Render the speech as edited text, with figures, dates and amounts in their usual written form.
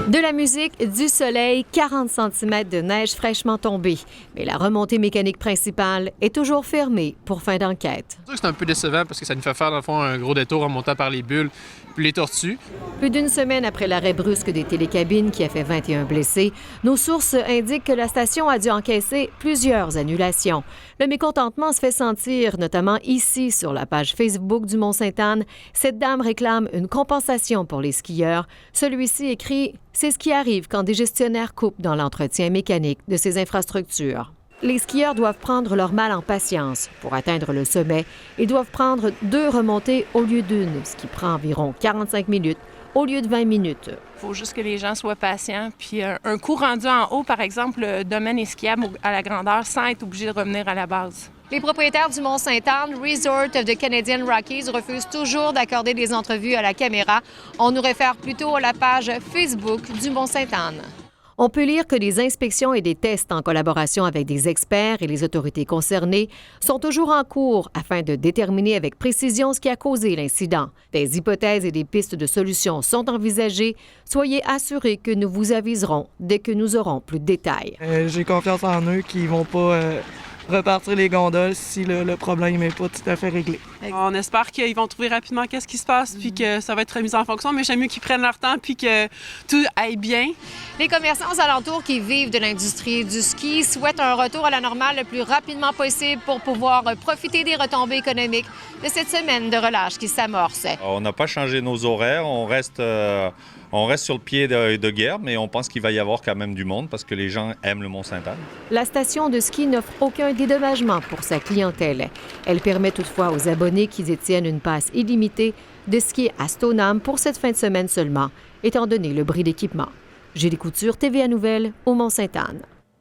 De la musique, du soleil, 40 cm de neige fraîchement tombée. Mais la remontée mécanique principale est toujours fermée pour fin d'enquête. C'est un peu décevant parce que ça nous fait faire, dans le fond, un gros détour en montant par les bulles puis les tortues. Plus d'une semaine après l'arrêt brusque des télécabines qui a fait 21 blessés, nos sources indiquent que la station a dû encaisser plusieurs annulations. Le mécontentement se fait sentir, notamment ici, sur la page Facebook du Mont-Sainte-Anne. Cette dame réclame une compensation pour les skieurs. Celui-ci écrit « C'est ce qui arrive quand des gestionnaires coupent dans l'entretien mécanique de ces infrastructures ». Les skieurs doivent prendre leur mal en patience. Pour atteindre le sommet, ils doivent prendre 2 remontées au lieu d'une, ce qui prend environ 45 minutes au lieu de 20 minutes. Il faut juste que les gens soient patients. Puis un coup rendu en haut, par exemple, le domaine est skiable à la grandeur sans être obligé de revenir à la base. Les propriétaires du Mont-Sainte-Anne, Resort of the Canadian Rockies, refusent toujours d'accorder des entrevues à la caméra. On nous réfère plutôt à la page Facebook du Mont-Sainte-Anne. On peut lire que des inspections et des tests en collaboration avec des experts et les autorités concernées sont toujours en cours afin de déterminer avec précision ce qui a causé l'incident. Des hypothèses et des pistes de solutions sont envisagées. Soyez assurés que nous vous aviserons dès que nous aurons plus de détails. J'ai confiance en eux qu'ils ne vont pas repartir les gondoles si le problème n'est pas tout à fait réglé. On espère qu'ils vont trouver rapidement qu'est-ce qui se passe puis que ça va être remis en fonction, mais j'aime mieux qu'ils prennent leur temps puis que tout aille bien. Les commerçants aux alentours qui vivent de l'industrie du ski souhaitent un retour à la normale le plus rapidement possible pour pouvoir profiter des retombées économiques de cette semaine de relâche qui s'amorce. On n'a pas changé nos horaires, on reste sur le pied de guerre, mais on pense qu'il va y avoir quand même du monde parce que les gens aiment le Mont-Sainte-Anne. La station de ski n'offre aucun dédommagement pour sa clientèle. Elle permet toutefois aux abonnés qui détiennent une passe illimitée de skier à Stoneham pour cette fin de semaine seulement, étant donné le bris d'équipement. Julie Couture, TVA Nouvelles, au Mont-Sainte-Anne.